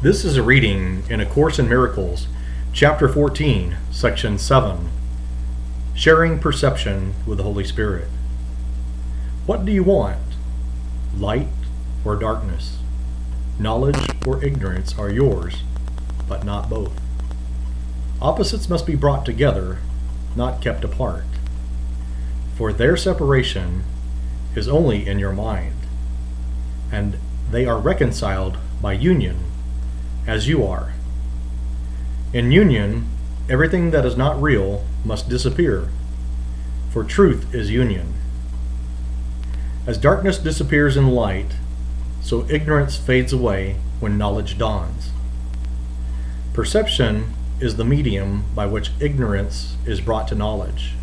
This is a reading in A Course in Miracles, Chapter 14, Section 7, Sharing Perception with the Holy Spirit. What do you want? Light or darkness? Knowledge or ignorance are yours, but not both. Opposites must be brought together, not kept apart. For their separation is only in your mind, and they are reconciled by union, as you are. In union, everything that is not real must disappear, for truth is union. As darkness disappears in light, so ignorance fades away when knowledge dawns. Perception is the medium by which ignorance is brought to knowledge.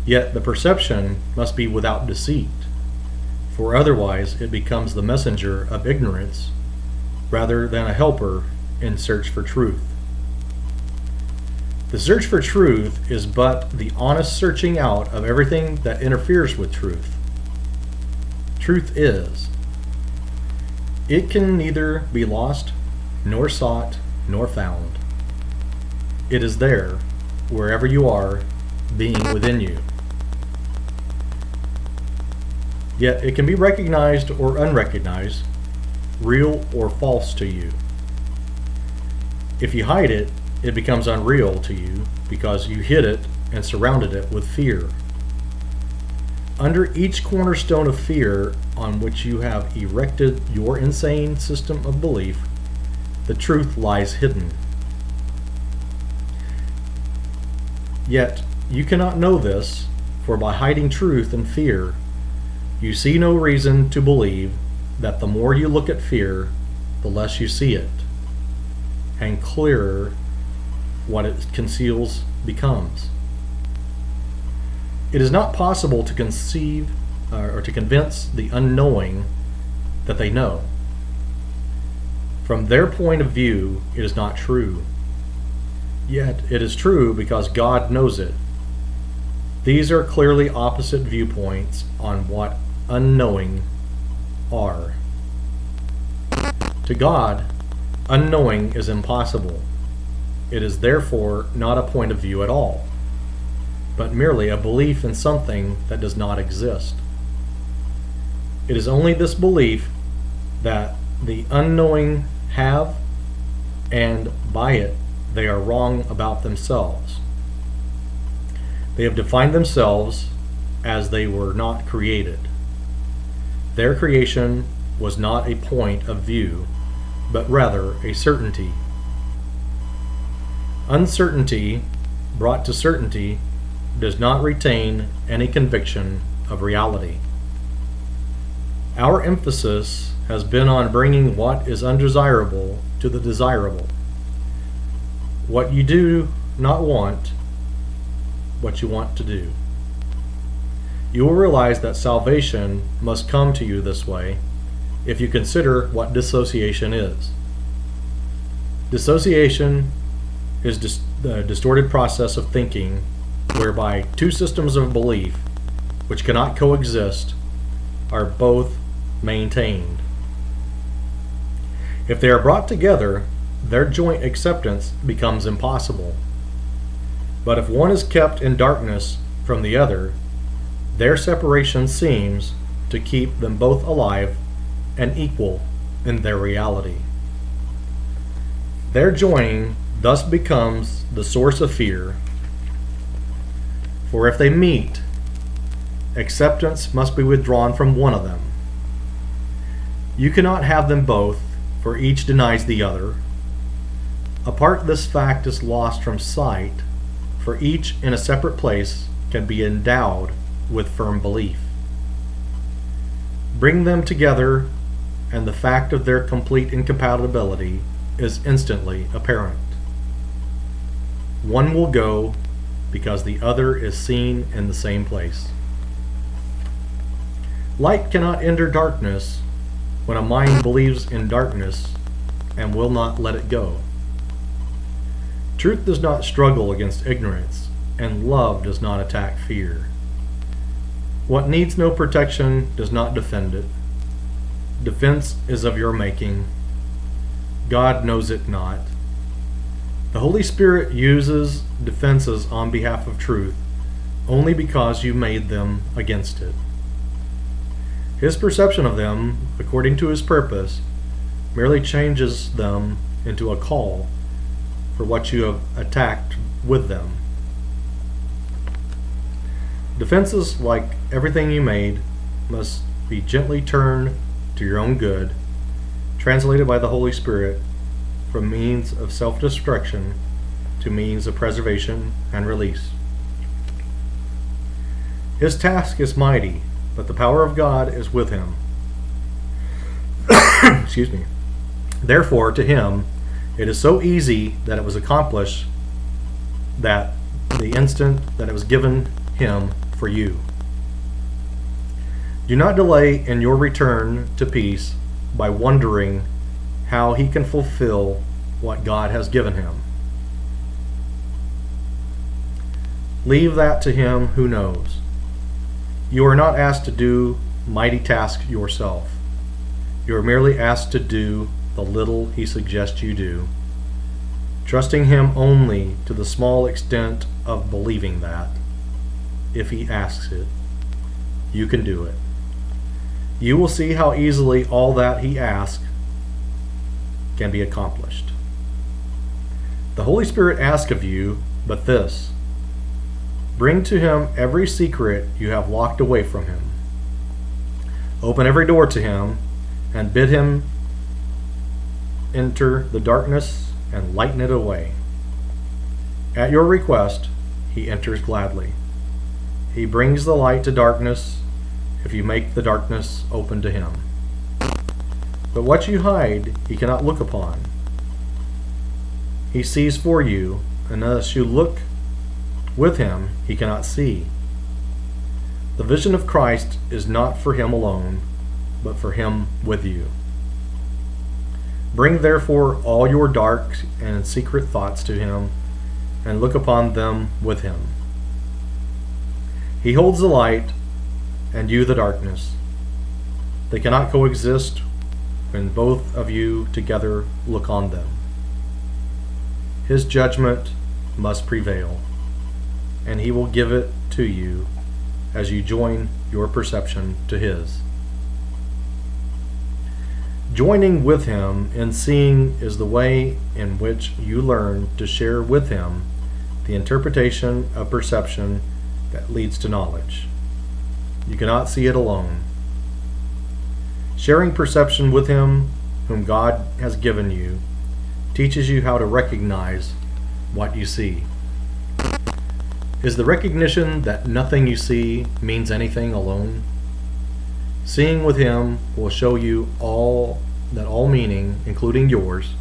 Yet the perception must be without deceit, for otherwise it becomes the messenger of ignorance rather than a helper in search for truth. The search for truth is but the honest searching out of everything that interferes with truth. Truth is. It can neither be lost, nor sought, nor found. It is there, wherever you are, being within you. Yet it can be recognized or unrecognized, real or false to you. If you hide it, it becomes unreal to you because you hid it and surrounded it with fear. Under each cornerstone of fear on which you have erected your insane system of belief, the truth lies hidden. Yet you cannot know this, for by hiding truth in fear, you see no reason to believe that the more you look at fear, the less you see it, and clearer what it conceals becomes. It is not possible to conceive or to convince the unknowing that they know. From their point of view, it is not true. Yet it is true because God knows it. These are clearly opposite viewpoints on what unknowing are. To God, unknowing is impossible. It is therefore not a point of view at all, but merely a belief in something that does not exist. It is only this belief that the unknowing have, and by it they are wrong about themselves. They have defined themselves as they were not created. Their creation was not a point of view, but rather a certainty. Uncertainty, brought to certainty, does not retain any conviction of reality. Our emphasis has been on bringing what is undesirable to the desirable. What you do not want, what you want to do. You will realize that salvation must come to you this way if you consider what dissociation is. Dissociation is the distorted process of thinking whereby two systems of belief, which cannot coexist, are both maintained. If they are brought together, their joint acceptance becomes impossible. But if one is kept in darkness from the other, their separation seems to keep them both alive and equal in their reality. Their joining thus becomes the source of fear, for if they meet, acceptance must be withdrawn from one of them. You cannot have them both, for each denies the other. Apart, this fact is lost from sight, for each in a separate place can be endowed with firm belief. Bring them together, and the fact of their complete incompatibility is instantly apparent. One will go because the other is seen in the same place. Light cannot enter darkness when a mind believes in darkness and will not let it go. Truth does not struggle against ignorance, and love does not attack fear. What needs no protection does not defend it. Defense is of your making. God knows it not. The Holy Spirit uses defenses on behalf of truth only because you made them against it. His perception of them, according to his purpose, merely changes them into a call for what you have attacked with them. Defenses, like everything you made, must be gently turned to your own good, translated by the Holy Spirit from means of self-destruction to means of preservation and release. His task is mighty, but the power of God is with him. Excuse me. Therefore, to him, it is so easy that it was accomplished that the instant that it was given him for you. Do not delay in your return to peace by wondering how he can fulfill what God has given him. Leave that to him who knows. You are not asked to do mighty tasks yourself. You are merely asked to do the little he suggests you do, trusting him only to the small extent of believing that, if he asks it, you can do it. You will see how easily all that he asks can be accomplished. The Holy Spirit asks of you but this: bring to him every secret you have locked away from him. Open every door to him and bid him enter the darkness and lighten it away. At your request, he enters gladly. He brings the light to darkness if you make the darkness open to him. But what you hide, he cannot look upon. He sees for you, and unless you look with him, he cannot see. The vision of Christ is not for him alone, but for him with you. Bring therefore all your dark and secret thoughts to him, and look upon them with him. He holds the light, and you the darkness. They cannot coexist when both of you together look on them. His judgment must prevail, and he will give it to you as you join your perception to his. Joining with him in seeing is the way in which you learn to share with him the interpretation of perception that leads to knowledge. You cannot see it alone. Sharing perception with him, whom God has given you, teaches you how to recognize what you see. Is the recognition that nothing you see means anything alone? Seeing with him will show you that all meaning, including yours,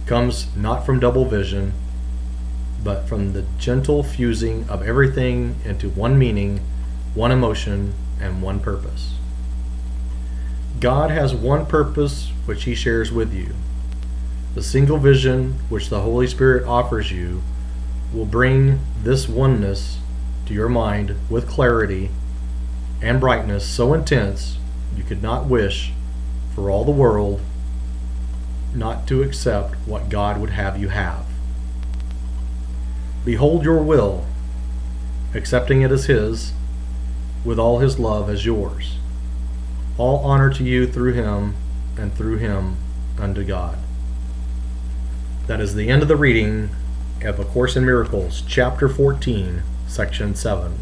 comes not from double vision, but from the gentle fusing of everything into one meaning, one emotion, and one purpose. God has one purpose which he shares with you. The single vision which the Holy Spirit offers you will bring this oneness to your mind with clarity and brightness so intense you could not wish for all the world not to accept what God would have you have. Behold your will, accepting it as his, with all his love as yours. All honor to you through him, and through him unto God. That is the end of the reading of A Course in Miracles, Chapter 14, Section 7.